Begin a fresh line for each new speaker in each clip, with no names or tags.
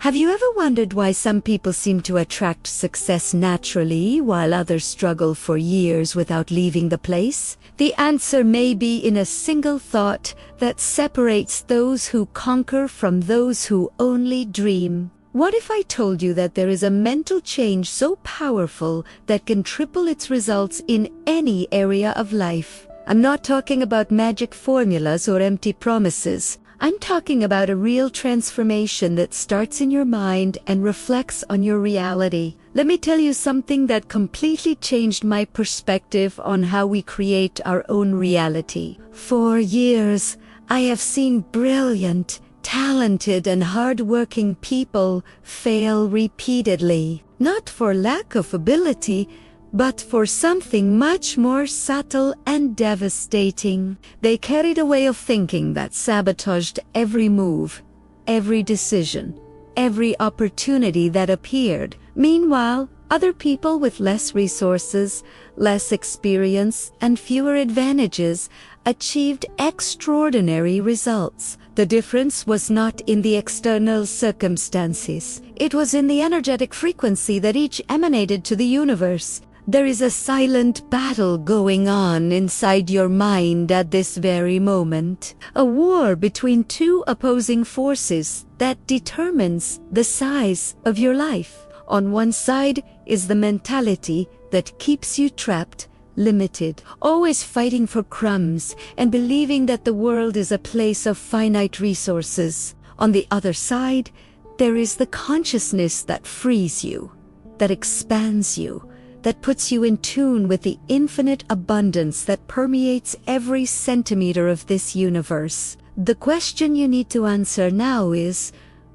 Have you ever wondered why some people seem to attract success naturally while others struggle for years without leaving the place? The answer may be in a single thought that separates those who conquer from those who only dream. What if I told you that there is a mental change so powerful that can triple its results in any area of life? I'm not talking about magic formulas or empty promises. I'm talking about a real transformation that starts in your mind and reflects on your reality. Let me tell you something that completely changed my perspective on how we create our own reality. For years, I have seen brilliant, talented, and hard-working people fail repeatedly, not for lack of ability, but for something much more subtle and devastating. They carried a way of thinking that sabotaged every move, every decision, every opportunity that appeared. Meanwhile, other people with less resources, less experience, and fewer advantages achieved extraordinary results. The difference was not in the external circumstances. It was in the energetic frequency that each emanated to the universe. There is a silent battle going on inside your mind at this very moment. A war between two opposing forces that determines the size of your life. On one side is the mentality that keeps you trapped, limited, always fighting for crumbs and believing that the world is a place of finite resources. On the other side, there is the consciousness that frees you, that expands you, that puts you in tune with the infinite abundance that permeates every centimeter of this universe. The question you need to answer now is,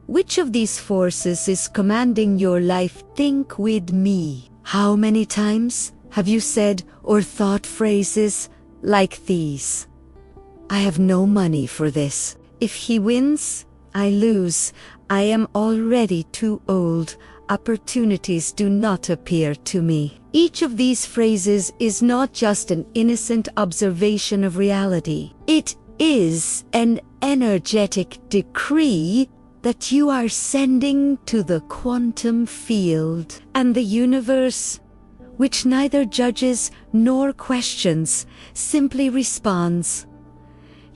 which of these forces is commanding your life? Think with me. How many times have you said or thought phrases like these? I have no money for this. If he wins, I lose. I am already too old. Opportunities do not appear to me. Each of these phrases is not just an innocent observation of reality. It is an energetic decree that you are sending to the quantum field. And the universe, which neither judges nor questions, simply responds.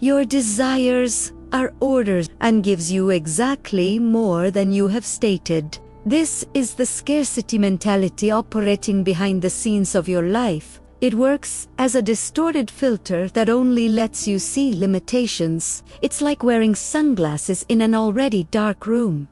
Your desires are orders and gives you exactly more than you have stated. This is the scarcity mentality operating behind the scenes of your life. It works as a distorted filter that only lets you see limitations. It's like wearing sunglasses in an already dark room.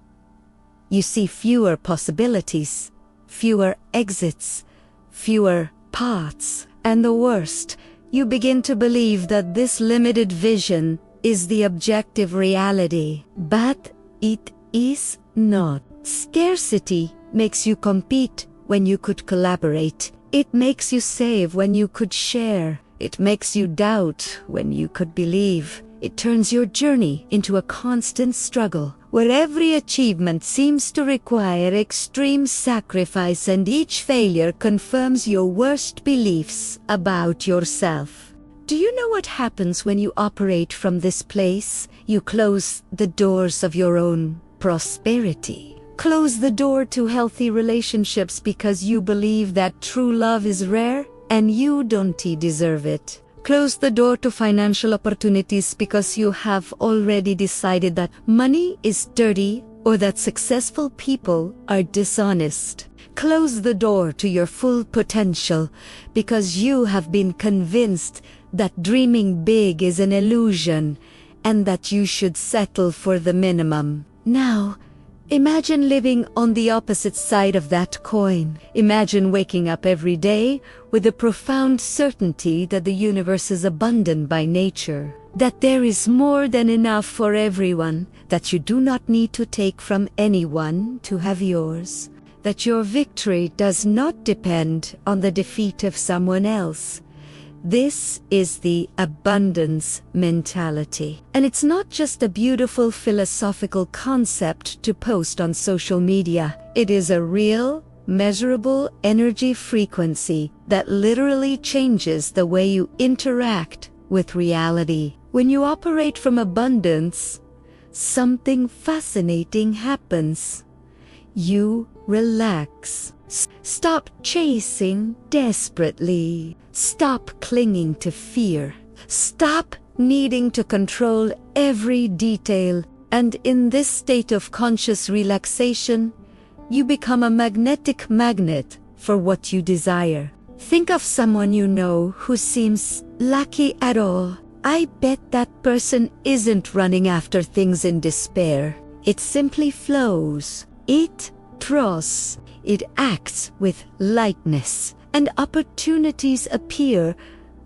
You see fewer possibilities, fewer exits, fewer paths. And the worst, you begin to believe that this limited vision is the objective reality. But it is not. Scarcity makes you compete when you could collaborate. It makes you save when you could share. It makes you doubt when you could believe. It turns your journey into a constant struggle, where every achievement seems to require extreme sacrifice, and each failure confirms your worst beliefs about yourself. Do you know what happens when you operate from this place? You close the doors of your own prosperity. Close the door to healthy relationships because you believe that true love is rare and you don't deserve it. Close the door to financial opportunities because you have already decided that money is dirty or that successful people are dishonest. Close the door to your full potential because you have been convinced that dreaming big is an illusion and that you should settle for the minimum. Now, imagine living on the opposite side of that coin. Imagine waking up every day with the profound certainty that the universe is abundant by nature, that there is more than enough for everyone, that you do not need to take from anyone to have yours, that your victory does not depend on the defeat of someone else. This is the abundance mentality. And it's not just a beautiful philosophical concept to post on social media. It is a real, measurable energy frequency that literally changes the way you interact with reality. When you operate from abundance, something fascinating happens. you relax. Stop chasing desperately. Stop clinging to fear. Stop needing to control every detail. And in this state of conscious relaxation, you become a magnetic magnet for what you desire. Think of someone you know who seems lucky at all. I bet that person isn't running after things in despair. It simply flows. It trusts. It acts with lightness, and opportunities appear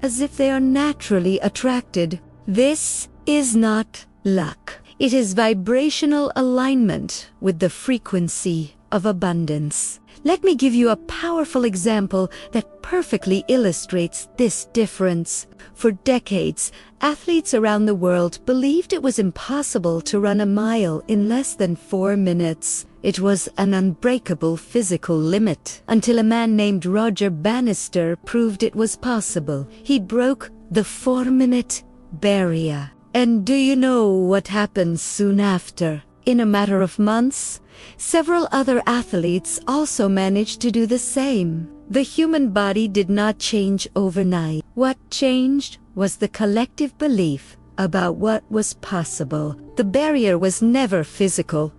as if they are naturally attracted. This is not luck. It is vibrational alignment with the frequency of abundance. Let me give you a powerful example that perfectly illustrates this difference. For decades, athletes around the world believed it was impossible to run a mile in less than 4 minutes. It was an unbreakable physical limit, until a man named Roger Bannister proved it was possible. He broke the 4-minute barrier. And do you know what happened soon after? In a matter of months, several other athletes also managed to do the same. The human body did not change overnight. What changed was the collective belief about what was possible. The barrier was never physical.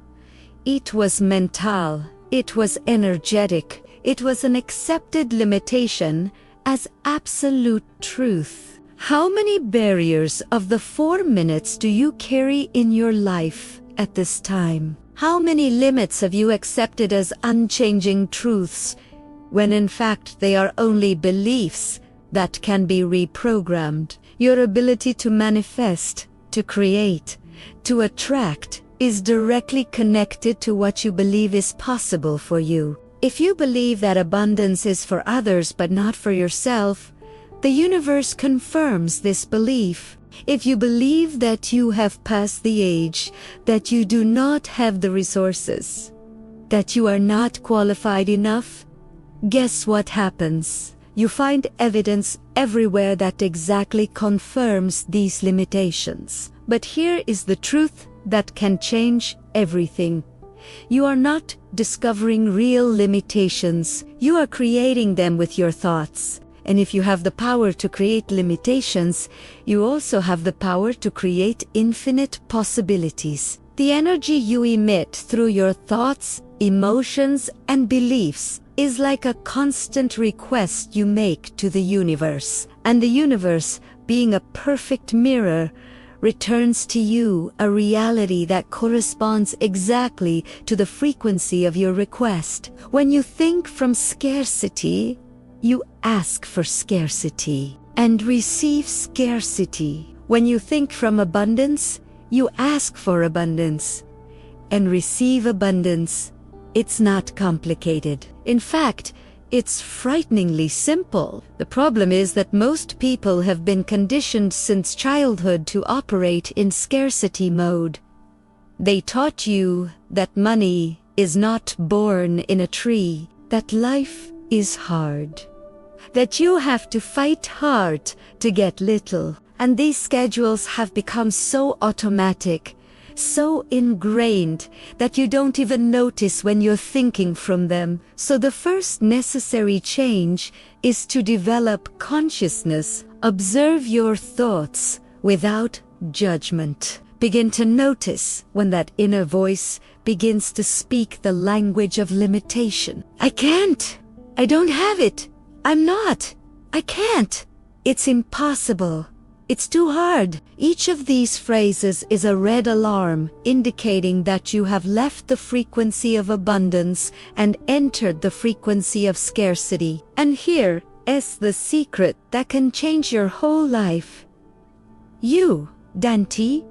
It was mental. It was energetic. It was an accepted limitation as absolute truth. How many barriers of the 4 minutes do you carry in your life at this time? How many limits have you accepted as unchanging truths, when in fact they are only beliefs that can be reprogrammed? Your ability to manifest, to create, to attract is directly connected to what you believe is possible for you. If you believe that abundance is for others but not for yourself, the universe confirms this belief. If you believe that you have passed the age, that you do not have the resources, that you are not qualified enough, guess what happens? You find evidence everywhere that exactly confirms these limitations. But here is the truth that can change everything. You are not discovering real limitations. You are creating them with your thoughts. And if you have the power to create limitations, you also have the power to create infinite possibilities. The energy you emit through your thoughts, emotions, and beliefs is like a constant request you make to the universe. And the universe, being a perfect mirror, returns to you a reality that corresponds exactly to the frequency of your request. When you think from scarcity, you ask for scarcity and receive scarcity. When you think from abundance, you ask for abundance and receive abundance. It's not complicated. In fact, it's frighteningly simple. The problem is that most people have been conditioned since childhood to operate in scarcity mode. They taught you that money is not born in a tree, that life is hard, that you have to fight hard to get little. And these schedules have become so automatic, so ingrained, that you don't even notice when you're thinking from them. So the first necessary change is to develop consciousness. Observe your thoughts without judgment. Begin to notice when that inner voice begins to speak the language of limitation. I can't. I don't have it. I'm not. I can't. It's impossible. It's too hard. Each of these phrases is a red alarm indicating that you have left the frequency of abundance and entered the frequency of scarcity. And here is the secret that can change your whole life. You, Dante,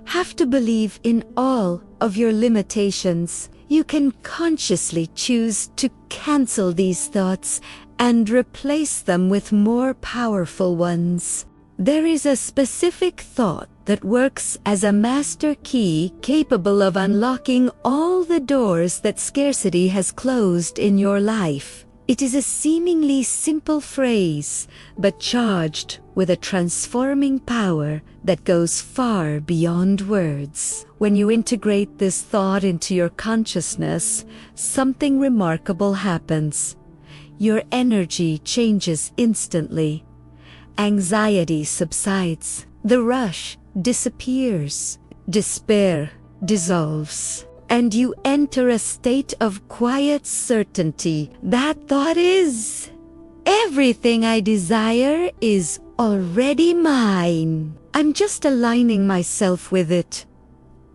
have to believe in all of your limitations. You can consciously choose to cancel these thoughts and replace them with more powerful ones. There is a specific thought that works as a master key capable of unlocking all the doors that scarcity has closed in your life. It is a seemingly simple phrase, but charged with a transforming power that goes far beyond words. When you integrate this thought into your consciousness, something remarkable happens. Your energy changes instantly. Anxiety subsides. The rush disappears. Despair dissolves. And you enter a state of quiet certainty. That thought is, everything I desire is already mine. I'm just aligning myself with it.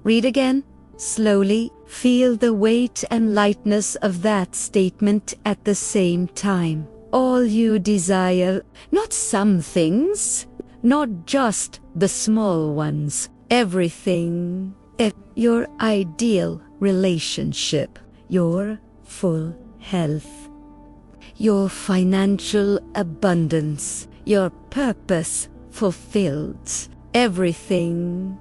Read again, slowly. Feel the weight and lightness of that statement at the same time. All you desire, not some things, not just the small ones, everything. Your ideal relationship, your full health, your financial abundance, your purpose fulfilled, everything.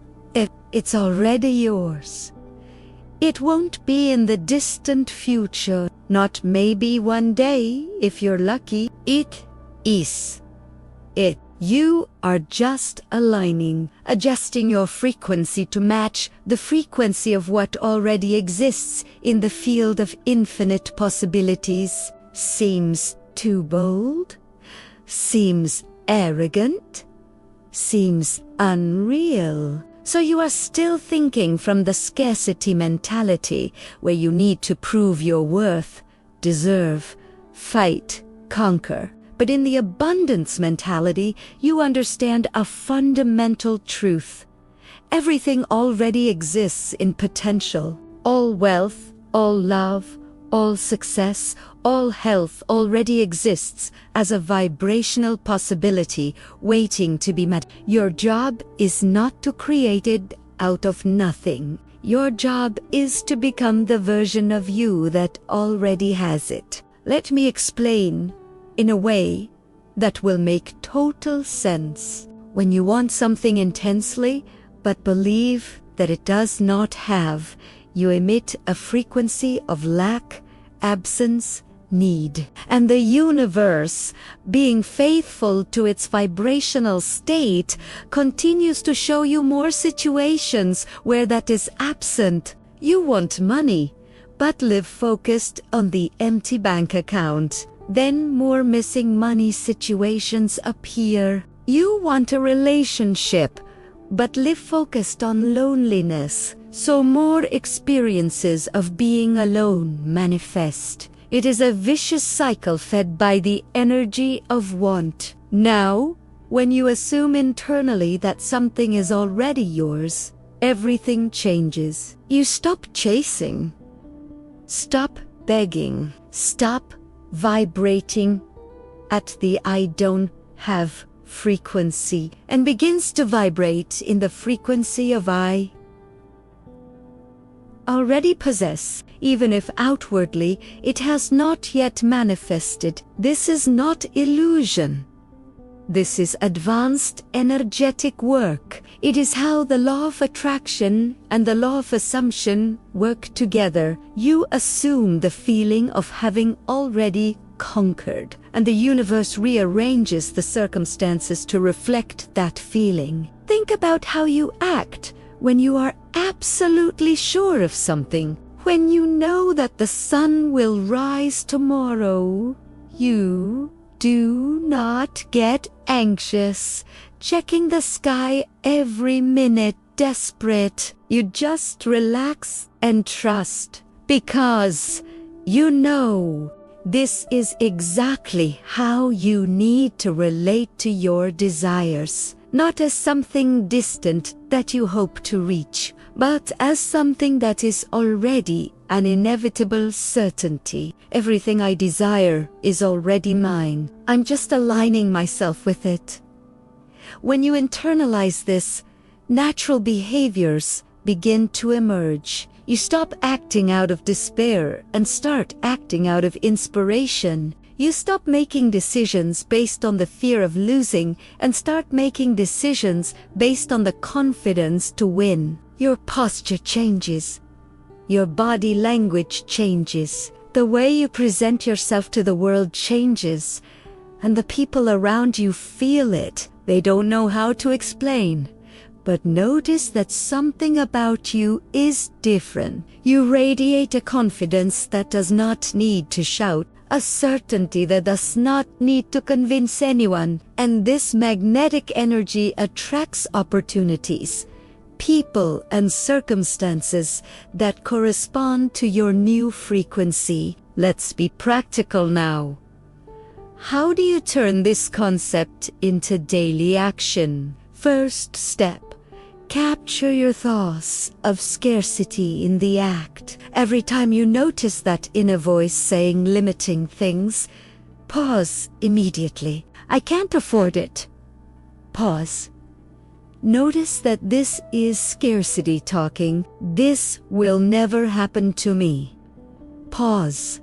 It's already yours. It won't be in the distant future, not maybe one day if you're lucky. It is. It. You are just aligning, adjusting your frequency to match the frequency of what already exists in the field of infinite possibilities. Seems too bold? Seems arrogant? Seems unreal. So you are still thinking from the scarcity mentality, where you need to prove your worth, deserve, fight, conquer. But in the abundance mentality, you understand a fundamental truth. Everything already exists in potential. All wealth, all love, all success, all health already exists as a vibrational possibility waiting to be met. Your job is not to create it out of nothing. Your job is to become the version of you that already has it. Let me explain in a way that will make total sense. When you want something intensely, but believe that it does not have, you emit a frequency of lack, absence, need. And the universe, being faithful to its vibrational state, continues to show you more situations where that is absent. You want money, but live focused on the empty bank account. Then more missing money situations appear. You want a relationship, but live focused on loneliness. So more experiences of being alone manifest. It is a vicious cycle fed by the energy of want. Now, when you assume internally that something is already yours, everything changes. You stop chasing. Stop begging. Stop vibrating at the I don't have frequency and begins to vibrate in the frequency of I already possess, even if outwardly it has not yet manifested. This is not illusion. This is advanced energetic work. It is how the law of attraction and the law of assumption work together. You assume the feeling of having already conquered, and the universe rearranges the circumstances to reflect that feeling. Think about how you act when you are absolutely sure of something. When you know that the sun will rise tomorrow, you do not get anxious, checking the sky every minute, desperate. You just relax and trust, because you know this is exactly how you need to relate to your desires. Not as something distant that you hope to reach, but as something that is already an inevitable certainty. Everything I desire is already mine. I'm just aligning myself with it. When you internalize this, natural behaviors begin to emerge. You stop acting out of despair and start acting out of inspiration. You stop making decisions based on the fear of losing and start making decisions based on the confidence to win. Your posture changes. Your body language changes. The way you present yourself to the world changes, and the people around you feel it. They don't know how to explain. But notice that something about you is different. You radiate a confidence that does not need to shout, a certainty that does not need to convince anyone. And this magnetic energy attracts opportunities, people and circumstances that correspond to your new frequency. Let's be practical now. How do you turn this concept into daily action? First step. Capture your thoughts of scarcity in the act. Every time you notice that inner voice saying limiting things, pause immediately. I can't afford it. Pause. Notice that this is scarcity talking. This will never happen to me. Pause.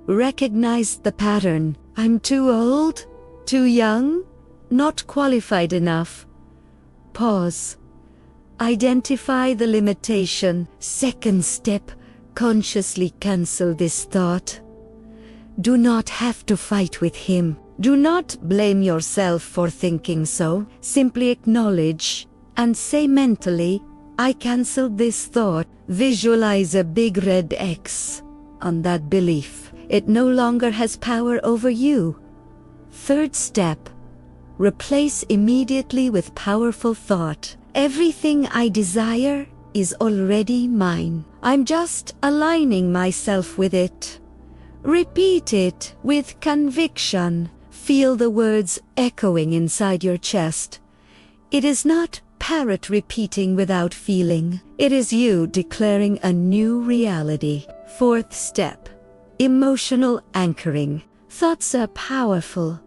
Recognize the pattern. I'm too old, too young, not qualified enough. Pause. Identify the limitation. Second step, consciously cancel this thought. Do not have to fight with him. Do not blame yourself for thinking so. Simply acknowledge and say mentally, I cancel this thought. Visualize a big red X on that belief. It no longer has power over you. Third step, replace immediately with powerful thought. Everything I desire is already mine. I'm just aligning myself with it. Repeat it with conviction. Feel the words echoing inside your chest. It is not parrot repeating without feeling. It is you declaring a new reality. Fourth step, emotional anchoring. Thoughts are powerful,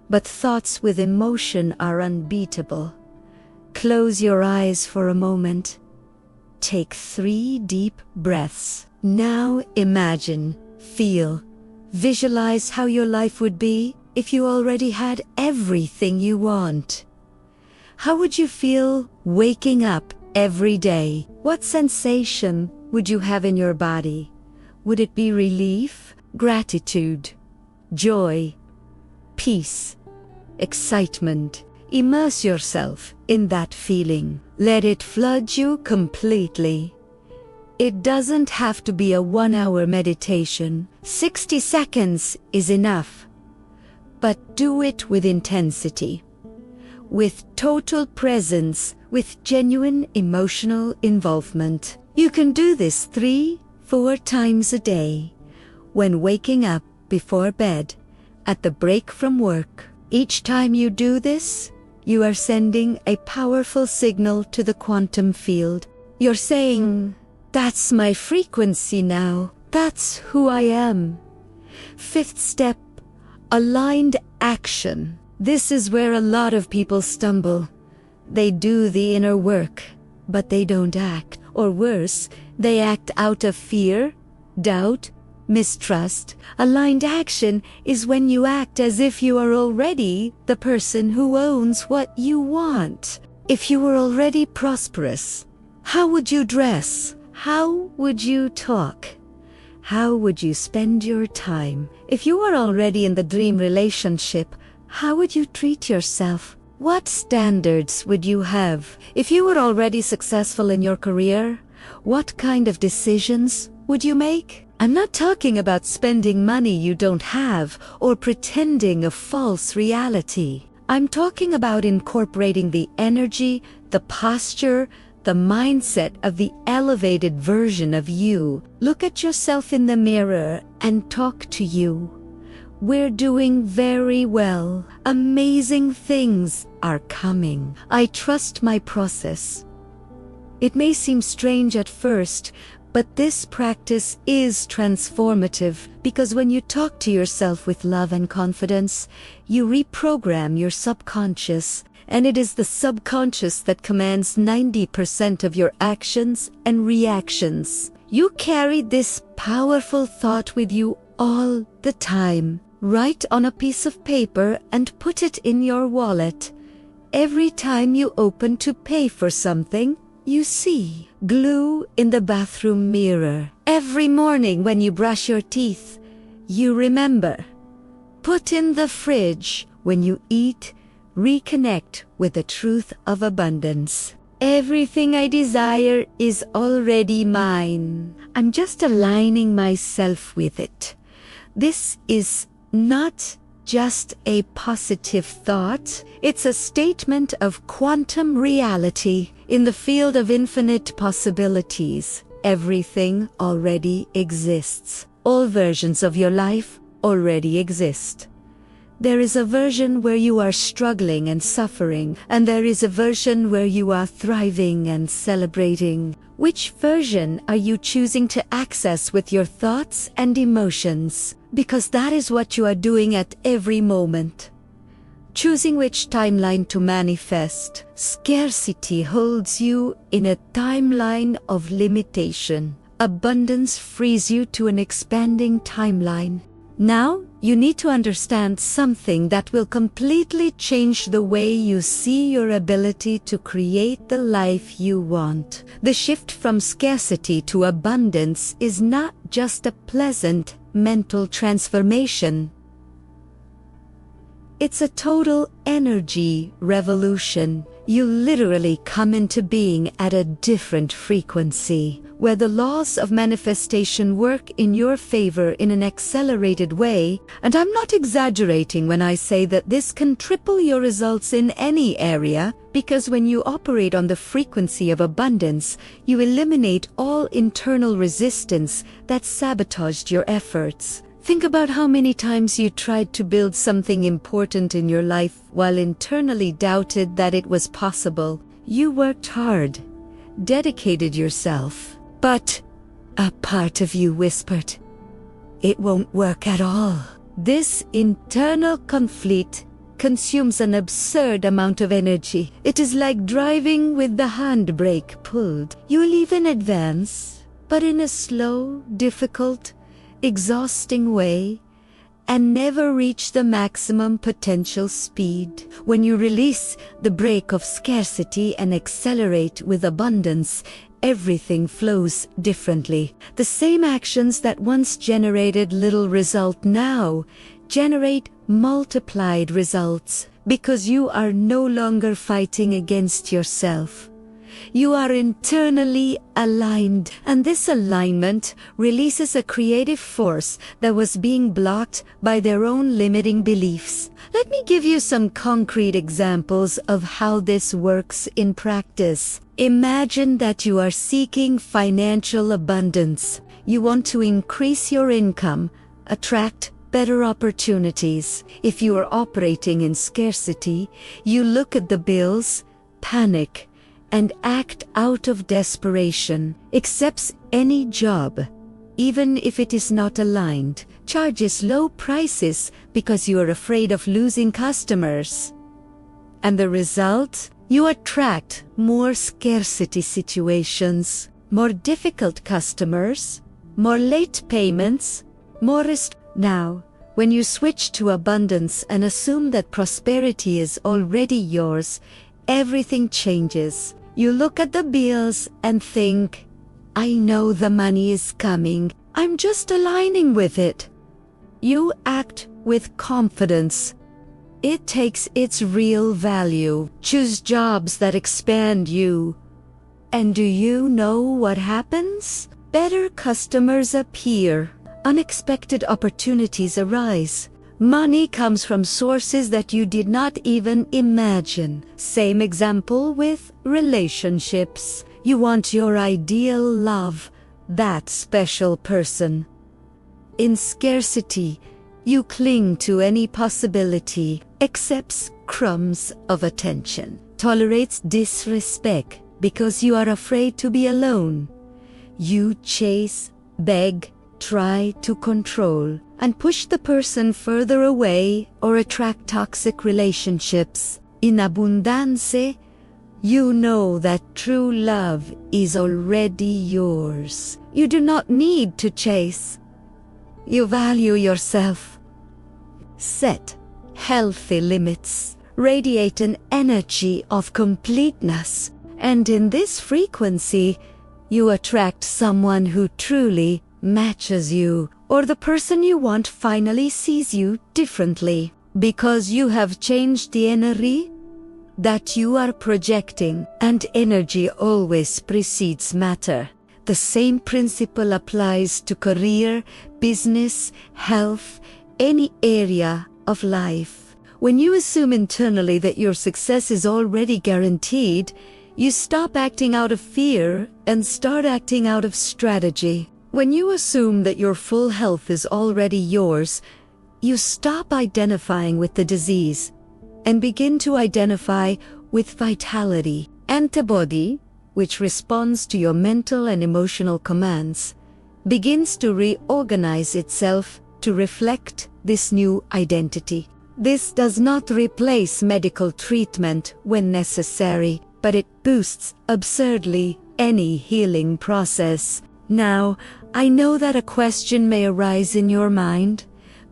but thoughts with emotion are unbeatable. Close your eyes for a moment. Take 3 deep breaths. Now imagine, feel, visualize how your life would be if you already had everything you want. How would you feel waking up every day? What sensation would you have in your body? Would it be relief, gratitude, joy, peace, excitement? Immerse yourself in that feeling. Let it flood you completely. It doesn't have to be a 1-hour meditation. 60 seconds is enough. But do it with intensity, with total presence, with genuine emotional involvement. You can do this 3-4 times a day. When waking up, before bed, at the break from work. Each time you do this, you are sending a powerful signal to the quantum field. You're saying, that's my frequency now. That's who I am. Fifth step, aligned action. This is where a lot of people stumble. They do the inner work, but they don't act. Or worse, they act out of fear, doubt, mistrust. Aligned action is when you act as if you are already the person who owns what you want. If you were already prosperous, how would you dress? How would you talk? How would you spend your time? If you were already in the dream relationship, how would you treat yourself? What standards would you have? If you were already successful in your career, what kind of decisions would you make? I'm not talking about spending money you don't have or pretending a false reality. I'm talking about incorporating the energy, the posture, the mindset of the elevated version of you. Look at yourself in the mirror and talk to you. We're doing very well. Amazing things are coming. I trust my process. It may seem strange at first, but this practice is transformative because when you talk to yourself with love and confidence, you reprogram your subconscious, and it is the subconscious that commands 90% of your actions and reactions. You carry this powerful thought with you all the time. Write on a piece of paper and put it in your wallet. Every time you open to pay for something, you see glue in the bathroom mirror. Every morning when you brush your teeth, you remember. Put in the fridge when you eat, reconnect with the truth of abundance. Everything I desire is already mine. I'm just aligning myself with it. This is not just a positive thought. It's a statement of quantum reality. In the field of infinite possibilities, everything already exists. All versions of your life already exist. There is a version where you are struggling and suffering, and there is a version where you are thriving and celebrating. Which version are you choosing to access with your thoughts and emotions? Because that is what you are doing at every moment. Choosing which timeline to manifest. Scarcity holds you in a timeline of limitation. Abundance frees you to an expanding timeline. Now, you need to understand something that will completely change the way you see your ability to create the life you want. The shift from scarcity to abundance is not just a pleasant mental transformation. It's a total energy revolution. You literally come into being at a different frequency, where the laws of manifestation work in your favor in an accelerated way. And I'm not exaggerating when I say that this can triple your results in any area, because when you operate on the frequency of abundance, you eliminate all internal resistance that sabotaged your efforts. Think about how many times you tried to build something important in your life while internally doubted that it was possible. You worked hard, dedicated yourself, but a part of you whispered, "It won't work at all." This internal conflict consumes an absurd amount of energy. It is like driving with the handbrake pulled. You'll even advance, but in a slow, difficult, exhausting way, and never reach the maximum potential speed. When you release the brake of scarcity and accelerate with abundance, everything flows differently. The same actions that once generated little result now generate multiplied results, because you are no longer fighting against yourself. You are internally aligned, and this alignment releases a creative force that was being blocked by their own limiting beliefs. Let me give you some concrete examples of how this works in practice. Imagine that you are seeking financial abundance. You want to increase your income, attract better opportunities. If you are operating in scarcity, you look at the bills, panic, and act out of desperation. Accepts any job, even if it is not aligned. Charges low prices because you are afraid of losing customers. And the result? You attract more scarcity situations, more difficult customers, more late payments, more Now, when you switch to abundance and assume that prosperity is already yours, everything changes. You look at the bills and think, "I know the money is coming. I'm just aligning with it." You act with confidence. It takes its real value. Choose jobs that expand you. And do you know what happens? Better customers appear. Unexpected opportunities arise. Money comes from sources that you did not even imagine. Same example with relationships. You want your ideal love, that special person. In scarcity, you cling to any possibility, accepts crumbs of attention, tolerates disrespect because you are afraid to be alone. You chase, beg, try to control, and push the person further away or attract toxic relationships. In abundance, you know that true love is already yours. You do not need to chase. You value yourself. Set healthy limits. Radiate an energy of completeness. And in this frequency, you attract someone who truly matches you, or the person you want finally sees you differently, because you have changed the energy that you are projecting, and energy always precedes matter. The same principle applies to career, business, health, any area of life. When you assume internally that your success is already guaranteed, you stop acting out of fear and start acting out of strategy. When you assume that your full health is already yours, you stop identifying with the disease and begin to identify with vitality. Antibody, which responds to your mental and emotional commands, begins to reorganize itself to reflect this new identity. This does not replace medical treatment when necessary, but it boosts absurdly any healing process. Now, I know that a question may arise in your mind,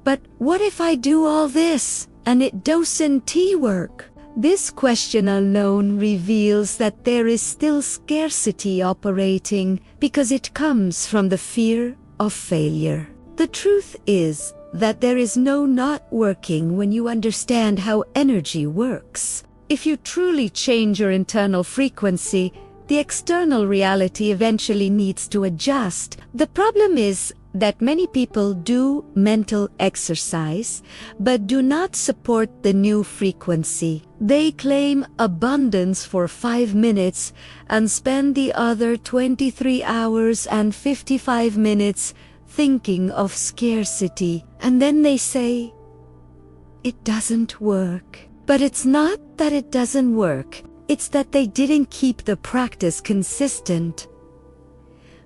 but what if I do all this and it doesn't work? This question alone reveals that there is still scarcity operating because it comes from the fear of failure. The truth is that there is no not working when you understand how energy works. If you truly change your internal frequency, the external reality eventually needs to adjust. The problem is that many people do mental exercise, but do not support the new frequency. They claim abundance for 5 minutes and spend the other 23 hours and 55 minutes thinking of scarcity. And then they say, it doesn't work. But it's not that it doesn't work. It's that they didn't keep the practice consistent.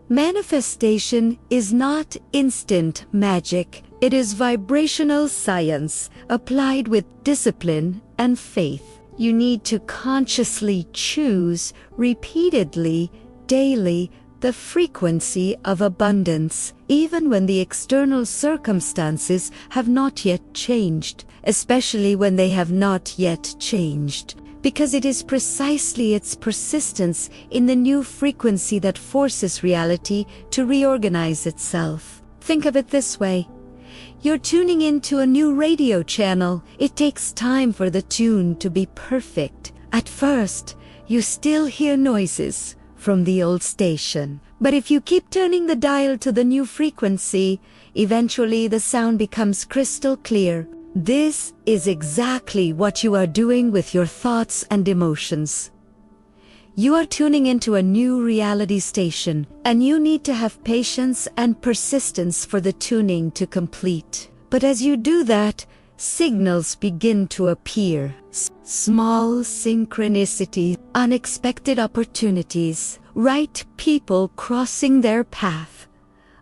Manifestation is not instant magic. It is vibrational science applied with discipline and faith. You need to consciously choose repeatedly, daily, the frequency of abundance, even when the external circumstances have not yet changed, especially when they have not yet changed. Because it is precisely its persistence in the new frequency that forces reality to reorganize itself. Think of it this way. You're tuning into a new radio channel. It takes time for the tune to be perfect. At first, you still hear noises from the old station. But if you keep turning the dial to the new frequency, eventually the sound becomes crystal clear. This is exactly what you are doing with your thoughts and emotions. You are tuning into a new reality station, and you need to have patience and persistence for the tuning to complete. But as you do that, signals begin to appear. Small synchronicity, unexpected opportunities, right people crossing their path.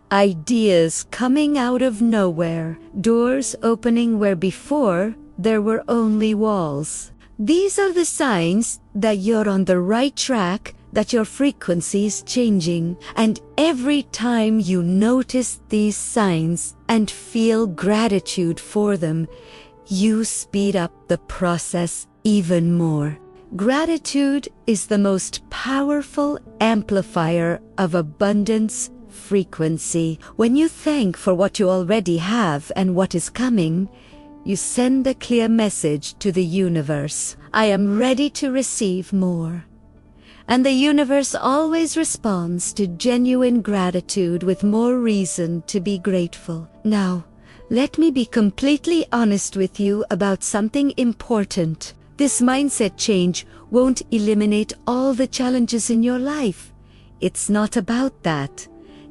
Ideas coming out of nowhere, doors opening where before there were only walls. These are the signs that you're on the right track, that your frequency is changing. And every time you notice these signs and feel gratitude for them, you speed up the process even more. Gratitude is the most powerful amplifier of abundance frequency. When you thank for what you already have and what is coming, you send a clear message to the universe. I am ready to receive more. And the universe always responds to genuine gratitude with more reason to be grateful. Now, let me be completely honest with you about something important. This mindset change won't eliminate all the challenges in your life. It's not about that.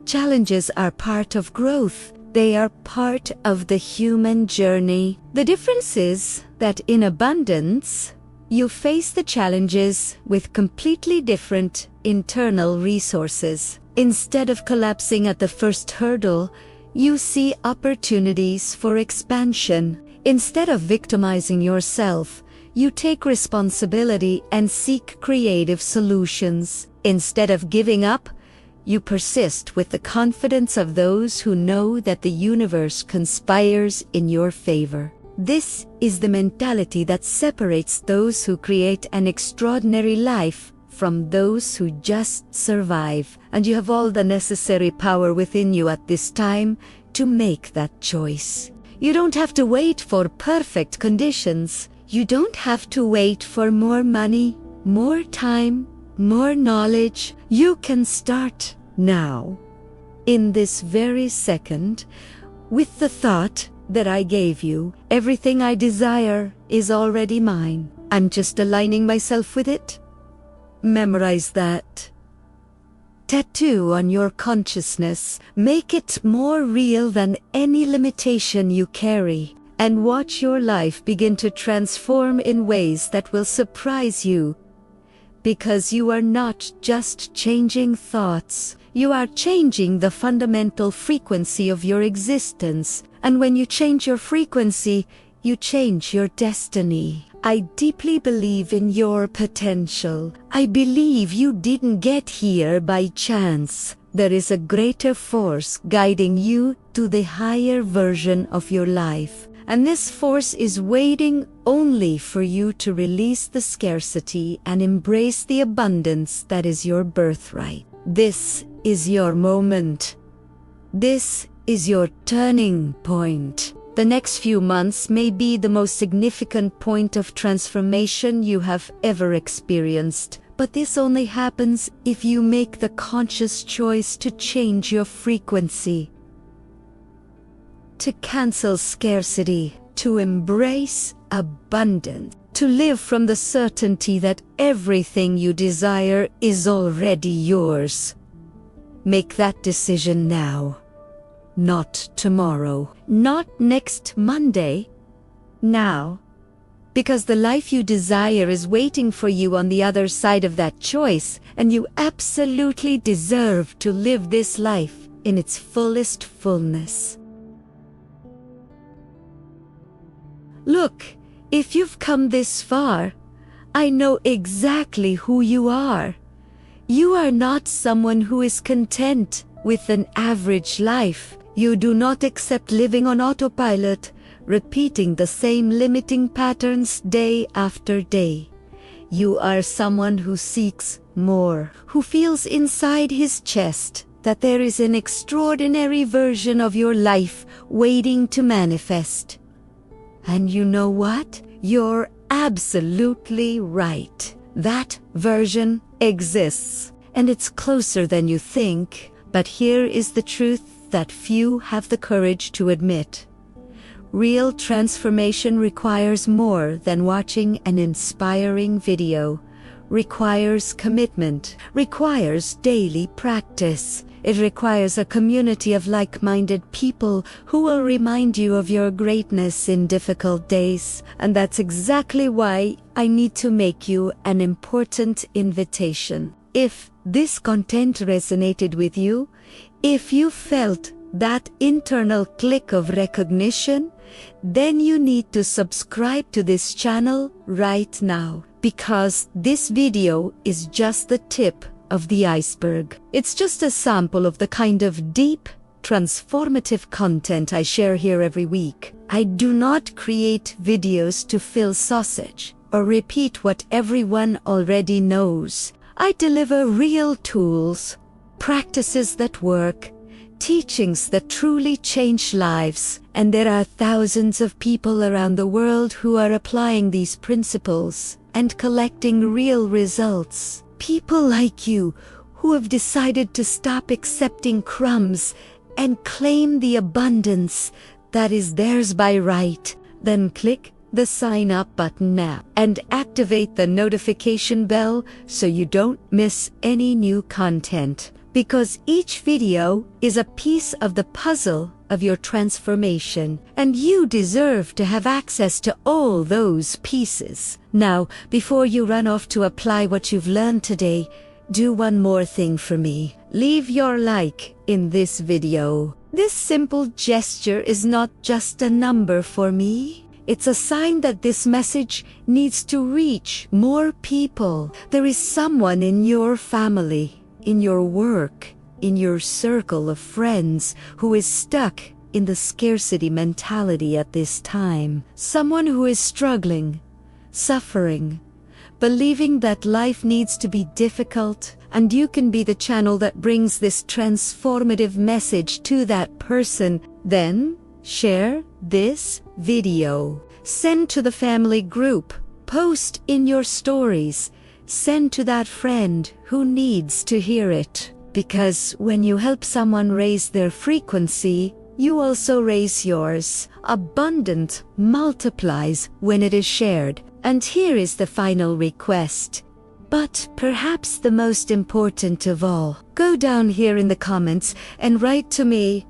Challenges are part of growth. They are part of the human journey. The difference is that in abundance, you face the challenges with completely different internal resources. Instead of collapsing at the first hurdle, you see opportunities for expansion. Instead of victimizing yourself, you take responsibility and seek creative solutions. Instead of giving up, you persist with the confidence of those who know that the universe conspires in your favor. This is the mentality that separates those who create an extraordinary life from those who just survive, and you have all the necessary power within you at this time to make that choice. You don't have to wait for perfect conditions. You don't have to wait for more money, more time, more knowledge. You can start now, in this very second, with the thought that I gave you. Everything I desire is already mine. I'm just aligning myself with it. Memorize that. Tattoo on your consciousness. Make it more real than any limitation you carry. And watch your life begin to transform in ways that will surprise you. Because you are not just changing thoughts. You are changing the fundamental frequency of your existence. And when you change your frequency, you change your destiny. I deeply believe in your potential. I believe you didn't get here by chance. There is a greater force guiding you to the higher version of your life. And this force is waiting only for you to release the scarcity and embrace the abundance that is your birthright. This is your moment. This is your turning point. The next few months may be the most significant point of transformation you have ever experienced. But this only happens if you make the conscious choice to change your frequency. To cancel scarcity, to embrace abundance, to live from the certainty that everything you desire is already yours. Make that decision now. Not tomorrow, not next Monday, now. Because the life you desire is waiting for you on the other side of that choice, and you absolutely deserve to live this life in its fullest fullness. Look, if you've come this far, I know exactly who you are. You are not someone who is content with an average life. You do not accept living on autopilot, repeating the same limiting patterns day after day. You are someone who seeks more, who feels inside his chest that there is an extraordinary version of your life waiting to manifest. And you know what? You're absolutely right. That version exists, and it's closer than you think. But here is the truth that few have the courage to admit. Real transformation requires more than watching an inspiring video. Requires commitment, requires daily practice. It requires a community of like-minded people who will remind you of your greatness in difficult days. And that's exactly why I need to make you an important invitation. If this content resonated with you, if you felt that internal click of recognition, then you need to subscribe to this channel right now, because this video is just the tip of the iceberg. It's just a sample of the kind of deep, transformative content I share here every week. I do not create videos to fill sausage or repeat what everyone already knows. I deliver real tools, practices that work, teachings that truly change lives, and there are thousands of people around the world who are applying these principles and collecting real results. People like you who have decided to stop accepting crumbs and claim the abundance that is theirs by right. Then click the sign up button now and activate the notification bell so you don't miss any new content. Because each video is a piece of the puzzle of your transformation, and you deserve to have access to all those pieces. Now, before you run off to apply what you've learned today, do one more thing for me. Leave your like in this video. This simple gesture is not just a number for me. It's a sign that this message needs to reach more people. There is someone in your family, in your work, in your circle of friends who is stuck in the scarcity mentality at this time. Someone who is struggling, suffering, believing that life needs to be difficult, and you can be the channel that brings this transformative message to that person, then share this video. Send to the family group, post in your stories, send to that friend who needs to hear it. Because when you help someone raise their frequency, you also raise yours. Abundant multiplies when it is shared. And here is the final request, but perhaps the most important of all. Go down here in the comments and write to me,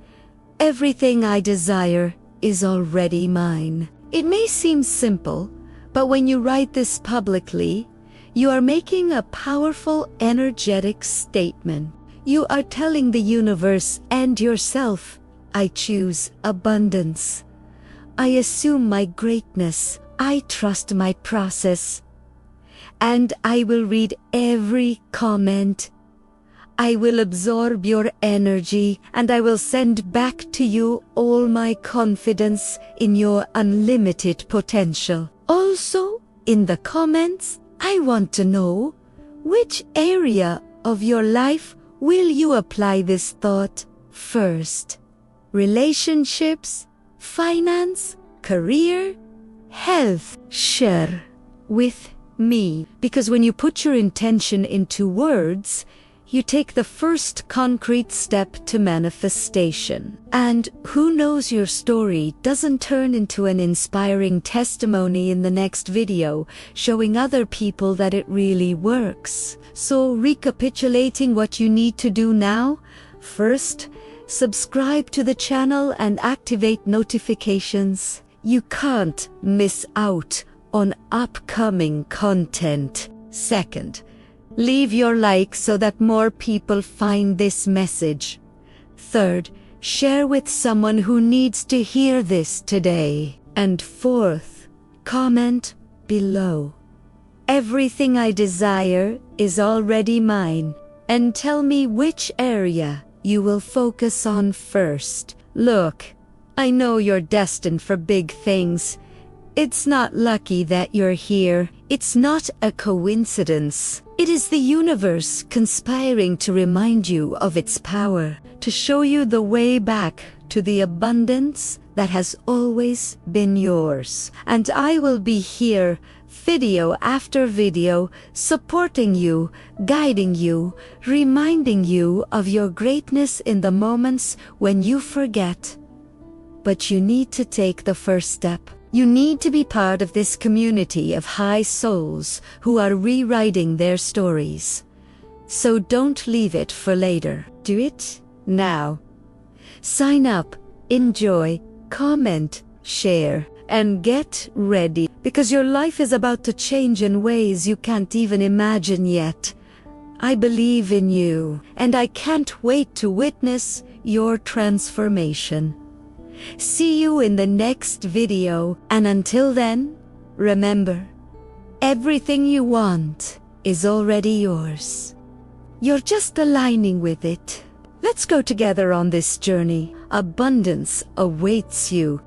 "Everything I desire is already mine." It may seem simple, but when you write this publicly, you are making a powerful, energetic statement. You are telling the universe and yourself, "I choose abundance. I assume my greatness. I trust my process. And I will read every comment. I will absorb your energy, and I will send back to you all my confidence in your unlimited potential." Also, in the comments, I want to know, which area of your life will you apply this thought first? Relationships, finance, career, health? Share with me, because when you put your intention into words, you take the first concrete step to manifestation. And who knows, your story doesn't turn into an inspiring testimony in the next video, showing other people that it really works. So, recapitulating what you need to do now: first, subscribe to the channel and activate notifications. You can't miss out on upcoming content. Second, leave your like so that more people find this message. Third, share with someone who needs to hear this today. And fourth, comment below, "Everything I desire is already mine," and tell me which area you will focus on first. Look, I know you're destined for big things. It's not lucky that you're here. It's not a coincidence. It is the universe conspiring to remind you of its power, to show you the way back to the abundance that has always been yours. And I will be here, video after video, supporting you, guiding you, reminding you of your greatness in the moments when you forget. But you need to take the first step. You need to be part of this community of high souls who are rewriting their stories. So don't leave it for later. Do it now. Sign up, enjoy, comment, share, and get ready, because your life is about to change in ways you can't even imagine yet. I believe in you, and I can't wait to witness your transformation. See you in the next video, and until then, remember, everything you want is already yours. You're just aligning with it. Let's go together on this journey. Abundance awaits you.